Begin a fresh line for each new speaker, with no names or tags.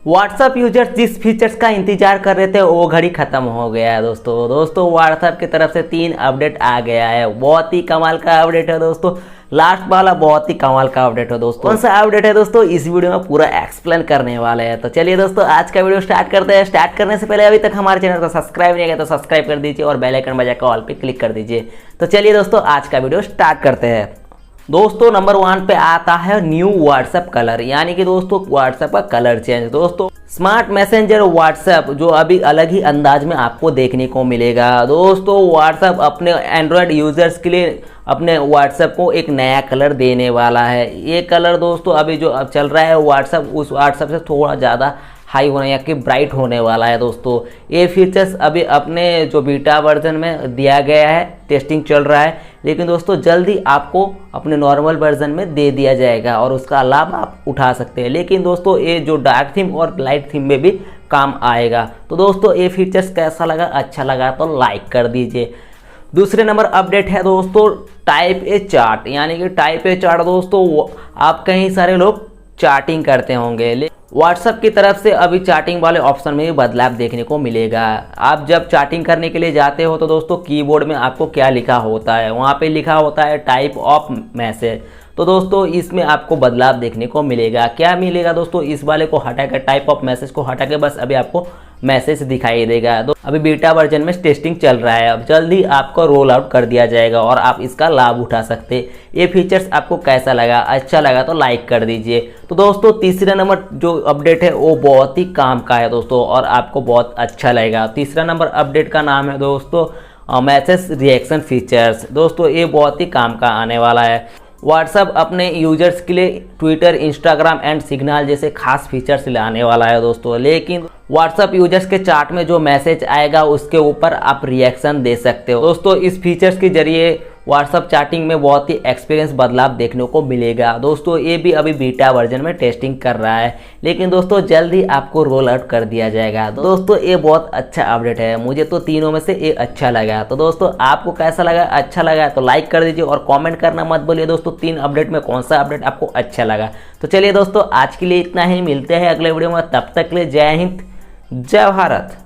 WhatsApp users जिस features का इंतजार कर रहे थे वो घड़ी खत्म हो गया है दोस्तों व्हाट्सएप की तरफ से 3 अपडेट आ गया है। बहुत ही कमाल का अपडेट है दोस्तों। लास्ट वाला बहुत ही कमाल का अपडेट है दोस्तों। कौन सा अपडेट है दोस्तों, इस वीडियो में पूरा एक्सप्लेन करने वाले हैं। तो चलिए दोस्तों आज का वीडियो स्टार्ट करते हैं। स्टार्ट करने से पहले अभी तक हमारे चैनल को सब्सक्राइब नहीं किया तो सब्सक्राइब कर दीजिए और बेल आइकन बजाकर ऑल पे क्लिक कर दीजिए। तो चलिए दोस्तों आज का वीडियो स्टार्ट करते हैं। दोस्तों नंबर 1 पे आता है न्यू व्हाट्सएप कलर, यानी कि दोस्तों व्हाट्सएप का कलर चेंज। दोस्तों स्मार्ट मैसेंजर व्हाट्सएप जो अभी अलग ही अंदाज में आपको देखने को मिलेगा। दोस्तों व्हाट्सएप अपने एंड्रॉयड यूजर्स के लिए अपने व्हाट्सएप को एक नया कलर देने वाला है। ये कलर दोस्तों अभी जो अब चल रहा है व्हाट्सएप, उस व्हाट्सएप से थोड़ा ज़्यादा हाई होने या कि ब्राइट होने वाला है। दोस्तों ये फीचर्स अभी अपने जो बीटा वर्जन में दिया गया है, टेस्टिंग चल रहा है, लेकिन दोस्तों जल्दी आपको अपने नॉर्मल वर्जन में दे दिया जाएगा और उसका लाभ आप उठा सकते हैं। लेकिन दोस्तों ये जो डार्क थीम और लाइट थीम में भी काम आएगा। तो दोस्तों ये फीचर्स कैसा लगा, अच्छा लगा तो लाइक कर दीजिए। दूसरे नंबर अपडेट है दोस्तों टाइप ए चार्ट, यानी कि टाइप ए चार्ट दोस्तों आप कई सारे लोग चार्टिंग करते होंगे, व्हाट्सएप की तरफ से अभी चार्टिंग वाले ऑप्शन में भी बदलाव देखने को मिलेगा। आप जब चार्टिंग करने के लिए जाते हो तो दोस्तों कीबोर्ड में आपको क्या लिखा होता है, वहाँ पे लिखा होता है टाइप ऑफ मैसेज। तो दोस्तों इसमें आपको बदलाव देखने को मिलेगा। क्या मिलेगा दोस्तों, इस वाले को हटा के टाइप ऑफ मैसेज को हटा के बस अभी आपको मैसेज दिखाई देगा। तो अभी बीटा वर्जन में टेस्टिंग चल रहा है, अब जल्दी आपको रोल आउट कर दिया जाएगा और आप इसका लाभ उठा सकते। ये फीचर्स आपको कैसा लगा, अच्छा लगा तो लाइक कर दीजिए। तो दोस्तों तीसरा नंबर जो अपडेट है वो बहुत ही काम का है दोस्तों और आपको बहुत अच्छा लगेगा। तीसरा नंबर अपडेट का नाम है दोस्तों मैसेज रिएक्शन फीचर्स। दोस्तों ये बहुत ही काम का आने वाला है। व्हाट्सएप अपने यूजर्स के लिए ट्विटर, इंस्टाग्राम एंड सिग्नल जैसे खास फीचर्स लाने वाला है दोस्तों। लेकिन व्हाट्सएप यूजर्स के चार्ट में जो मैसेज आएगा उसके ऊपर आप रिएक्शन दे सकते हो। दोस्तों इस फीचर्स के जरिए व्हाट्सएप चैटिंग में बहुत ही एक्सपीरियंस बदलाव देखने को मिलेगा। दोस्तों ये भी अभी बीटा वर्जन में टेस्टिंग कर रहा है, लेकिन दोस्तों जल्दी आपको रोल आउट कर दिया जाएगा। दोस्तों ये बहुत अच्छा अपडेट है, मुझे तो तीनों में से ये अच्छा लगा। तो दोस्तों आपको कैसा लगा, अच्छा लगा तो लाइक कर दीजिए और कमेंट करना मत बोलिए दोस्तों 3 अपडेट में कौन सा अपडेट आपको अच्छा लगा। तो चलिए दोस्तों आज के लिए इतना ही, मिलते हैं अगले वीडियो में। तब तक के लिए जय हिंद, जय भारत।